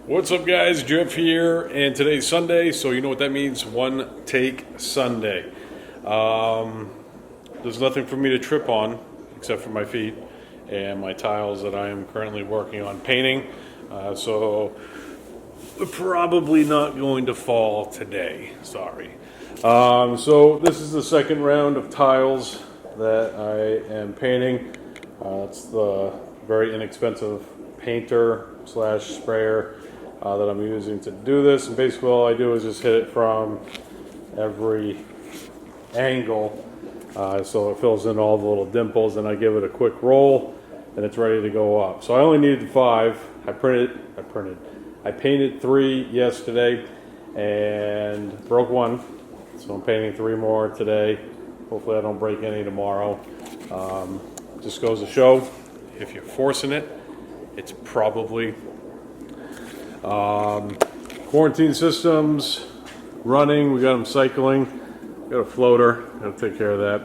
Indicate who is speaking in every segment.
Speaker 1: What's up, guys? Jeff here, and today's Sunday, so you know what that means. One take Sunday. There's nothing for me to trip on except for my feet and my tiles that I am currently working on painting. So we're probably not going to fall today. Sorry. So this is the second round of tiles that I am painting. It's the very inexpensive painter slash sprayer that I'm using to do this, and basically all I do is just hit it from every angle so it fills in all the little dimples, and I give it a quick roll and it's ready to go up. So I only needed 5. I painted 3 yesterday and broke 1, so I'm painting 3 more today. Hopefully I don't break any tomorrow. Just goes to show, if you're forcing it, it's probably quarantine systems running. We got them cycling. We got a floater. Got to take care of that.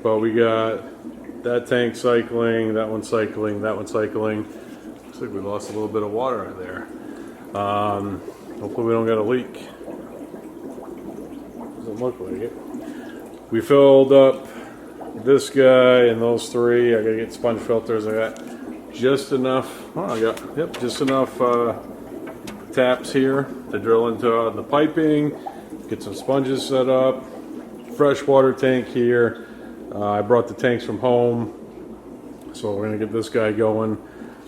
Speaker 1: But we got that tank cycling, that one cycling, that one cycling. Looks like we lost a little bit of water there. Hopefully we don't got a leak. Doesn't look like it. We filled up this guy and those 3. I gotta get sponge filters. I got just enough. Just enough taps here to drill into the piping. Get some sponges set up. Freshwater tank here. I brought the tanks from home, so we're gonna get this guy going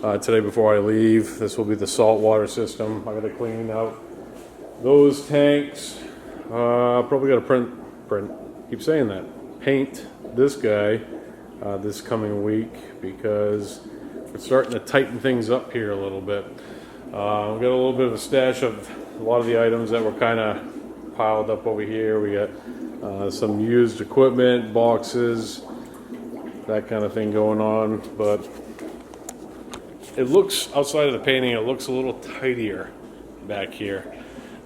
Speaker 1: today before I leave. This will be the saltwater system. I gotta clean out those tanks. Probably gotta keep saying that. Paint this guy this coming week because we're starting to tighten things up here a little bit. We've got a little bit of a stash of a lot of the items that were kind of piled up over here. We got some used equipment, boxes, that kind of thing going on. But it looks, outside of the painting, it looks a little tidier back here.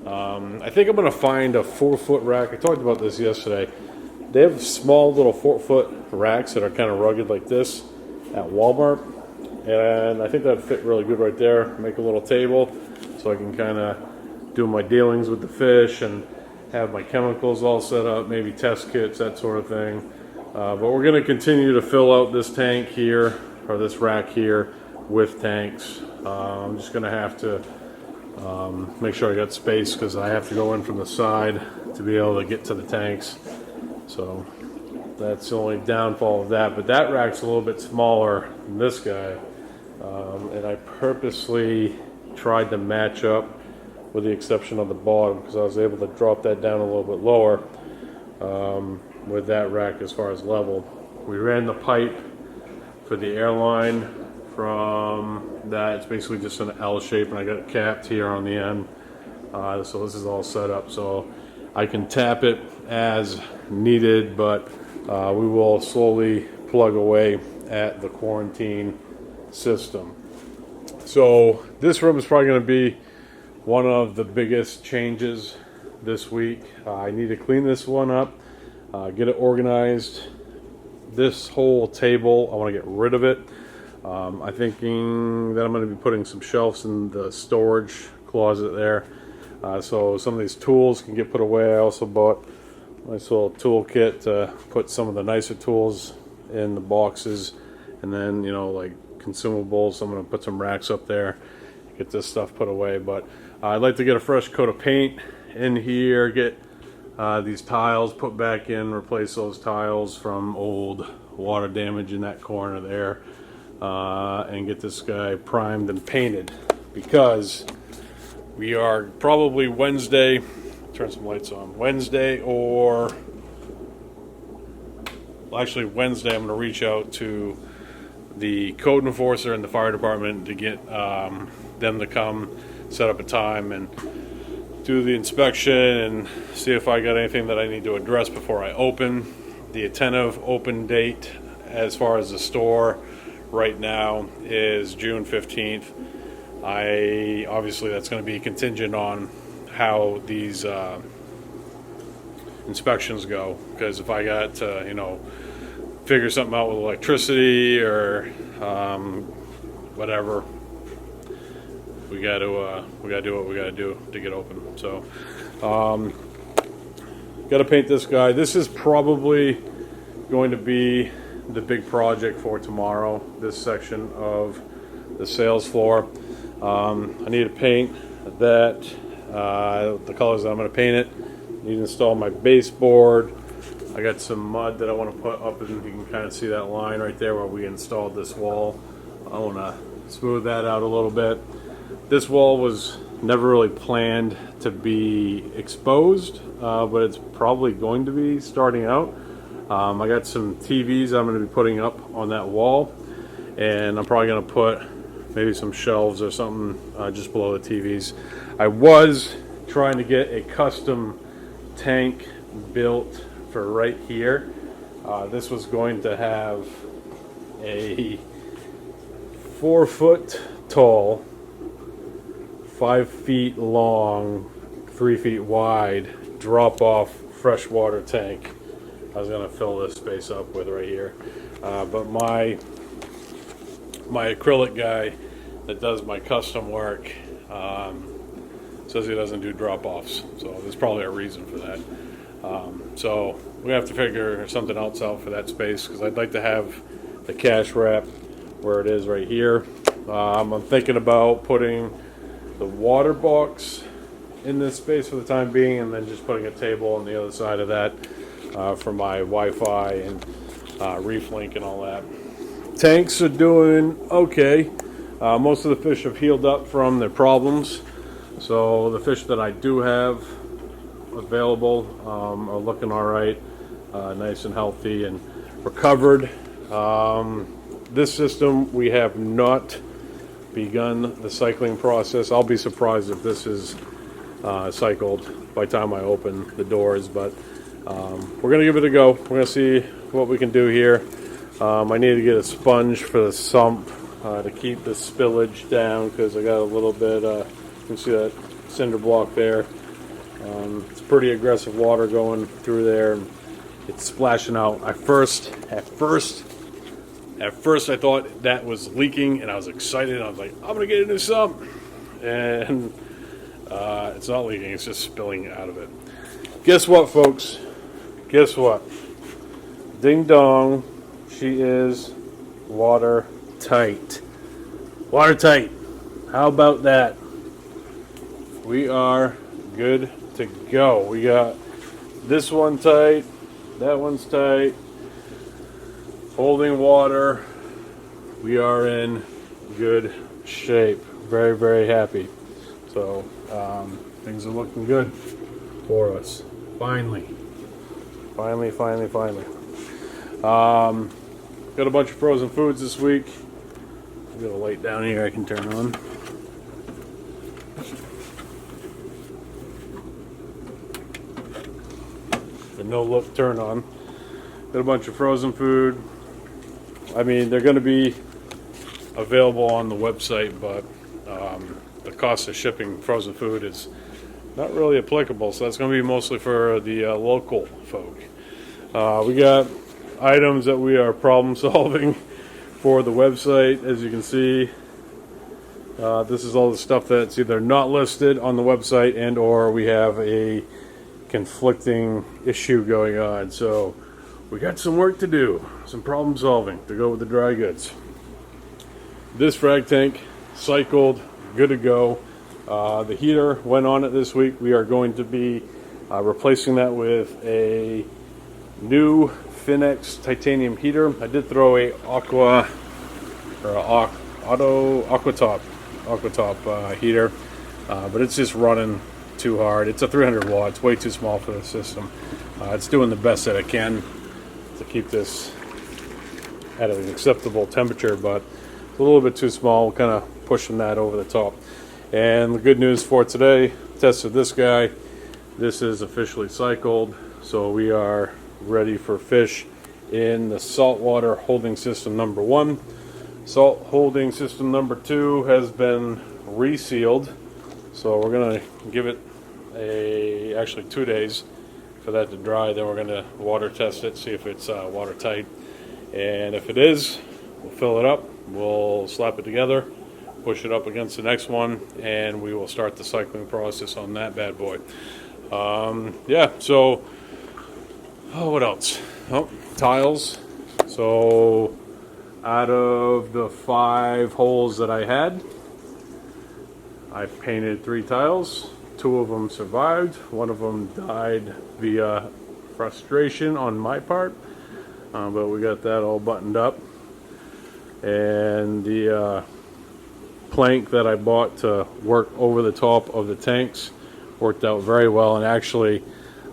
Speaker 1: I think I'm going to find a 4-foot rack. I talked about this yesterday. They have small little 4-foot racks that are kind of rugged like this at Walmart. And I think that'd fit really good right there. Make a little table so I can kind of do my dealings with the fish and have my chemicals all set up, maybe test kits, that sort of thing. But we're going to continue to fill out this tank here, or this rack here, with tanks. I'm just going to have to make sure I got space because I have to go in from the side to be able to get to the tanks. So that's the only downfall of that. But that rack's a little bit smaller than this guy. And I purposely tried to match up, with the exception of the bottom, because I was able to drop that down a little bit lower with that rack as far as level. We ran the pipe for the airline from that. It's basically just an L shape, and I got it capped here on the end. So this is all set up, so I can tap it as needed, but we will slowly plug away at the quarantine system. So this room is probably going to be one of the biggest changes this week. I need to clean this one up, get it organized. This whole table, I want to get rid of it. I'm thinking that I'm going to be putting some shelves in the storage closet there, so some of these tools can get put away. I also bought a nice little tool kit to put some of the nicer tools in the boxes, and then, you know, like consumables, I'm going to put some racks up there, get this stuff put away. But I'd like to get a fresh coat of paint in here, get these tiles put back in, replace those tiles from old water damage in that corner there, and get this guy primed and painted, because we are probably Wednesday, turn some lights on, Wednesday, or actually Wednesday, I'm going to reach out to the code enforcer and the fire department to get them to come set up a time and do the inspection and see if I got anything that I need to address before I open. The attentive open date as far as the store right now is June 15th. Obviously that's going to be contingent on how these inspections go, because if I got to, figure something out with electricity or whatever, we we got to do what we got to do to get open. So, got to paint this guy. This is probably going to be the big project for tomorrow. This section of the sales floor. I need to paint that. The colors that I'm going to paint it. Need to install my baseboard. I got some mud that I want to put up, and you can kind of see that line right there where we installed this wall. I want to smooth that out a little bit. This wall was never really planned to be exposed, but it's probably going to be starting out. I got some TVs I'm going to be putting up on that wall, and I'm probably going to put maybe some shelves or something just below the TVs. I was trying to get a custom tank built for right here. This was going to have a 4 foot tall, 5 feet long, 3 feet wide drop off freshwater tank. I was going to fill this space up with right here, but my acrylic guy that does my custom work says he doesn't do drop offs, so there's probably a reason for that. So we have to figure something else out for that space, because I'd like to have the cash wrap where it is right here. I'm thinking about putting the water box in this space for the time being, and then just putting a table on the other side of that for my Wi-Fi and Reef link and all that. Tanks are doing okay. Most of the fish have healed up from their problems, so the fish that I do have available are looking all right, nice and healthy and recovered. This system, we have not begun the cycling process. I'll be surprised if this is cycled by the time I open the doors, but we're going to give it a go. We're going to see what we can do here. I need to get a sponge for the sump to keep the spillage down, because I got a little bit, you can see that cinder block there. It's pretty aggressive water going through there, and it's splashing out. At first I thought that was leaking, and I was excited. I was like, I'm gonna get a new sump, and it's not leaking, it's just spilling out of it. Guess what, folks? Guess what? Ding dong, she is watertight. Watertight. How about that? We are good to go. We got this one tight, that one's tight, holding water. We are in good shape. Very, very happy. So things are looking good for us. Finally. Got a bunch of frozen foods this week. I've got a light down here I can turn on. The no look turn on. Got a bunch of frozen food. I mean, they're going to be available on the website, but the cost of shipping frozen food is not really applicable, so that's going to be mostly for the local folk. We got items that we are problem solving for the website. As you can see, this is all the stuff that's either not listed on the website and or we have a conflicting issue going on. So we got some work to do, some problem solving to go with the dry goods. This frag tank cycled, good to go. The heater went on it this week. We are going to be replacing that with a new Finex titanium heater. I did throw a Aquatop heater, but it's just running too hard. It's a 300 watts, way too small for the system. It's doing the best that it can to keep this at an acceptable temperature, but it's a little bit too small, kind of pushing that over the top. And the good news for today, tested this guy. This is officially cycled, so we are ready for fish in the saltwater holding system number 1. Salt holding system number 2 has been resealed, so we're gonna give it actually 2 days for that to dry. Then we're gonna water test it, see if it's watertight, and if it is, we'll fill it up, we'll slap it together, push it up against the next one, and we will start the cycling process on that bad boy. Yeah, so what else? Oh, tiles. So out of the 5 holes that I had, I painted 3 tiles. 2 of them survived. 1 of them died via frustration on my part, but we got that all buttoned up. And the plank that I bought to work over the top of the tanks worked out very well. And actually,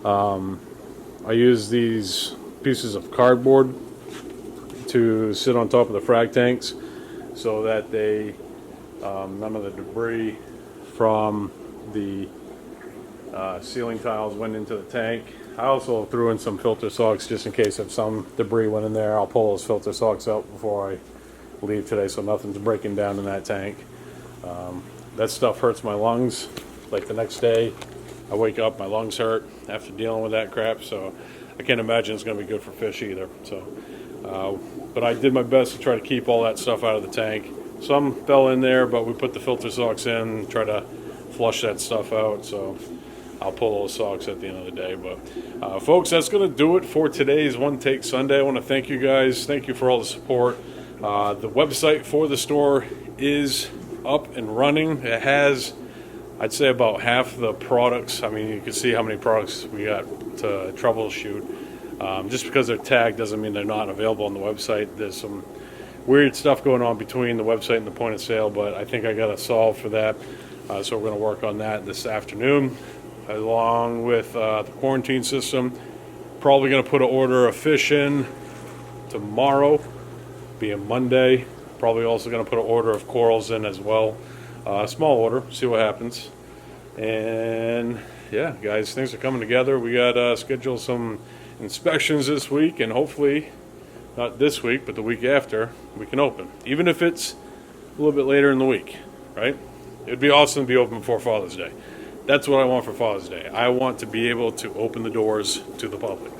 Speaker 1: I used these pieces of cardboard to sit on top of the frag tanks so that they none of the debris from the ceiling tiles went into the tank. I also threw in some filter socks just in case if some debris went in there. I'll pull those filter socks out before I leave today so nothing's breaking down in that tank. That stuff hurts my lungs. Like the next day I wake up, my lungs hurt after dealing with that crap, so I can't imagine it's going to be good for fish either. So, but I did my best to try to keep all that stuff out of the tank. Some fell in there, but we put the filter socks in, try to flush that stuff out. So I'll pull those socks at the end of the day. But folks, that's going to do it for today's One Take Sunday. I want to thank you guys. Thank you for all the support. The website for the store is up and running. It has, I'd say, about half the products. I mean, you can see how many products we got to troubleshoot. Just because they're tagged doesn't mean they're not available on the website. There's some weird stuff going on between the website and the point of sale, but I think I got a solve for that. So we're going to work on that this afternoon, along with the quarantine system. Probably going to put an order of fish in tomorrow, being Monday. Probably also going to put an order of corals in as well. Small order, see what happens. And yeah, guys, things are coming together. We got scheduled some inspections this week, and hopefully, not this week, but the week after, we can open. Even if it's a little bit later in the week, right? It'd be awesome to be open before Father's Day. That's what I want for Father's Day. I want to be able to open the doors to the public.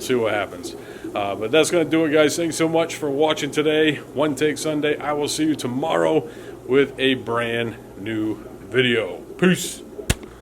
Speaker 1: See what happens. But that's going to do it, guys. Thanks so much for watching today. One Take Sunday. I will see you tomorrow with a brand new video. Peace.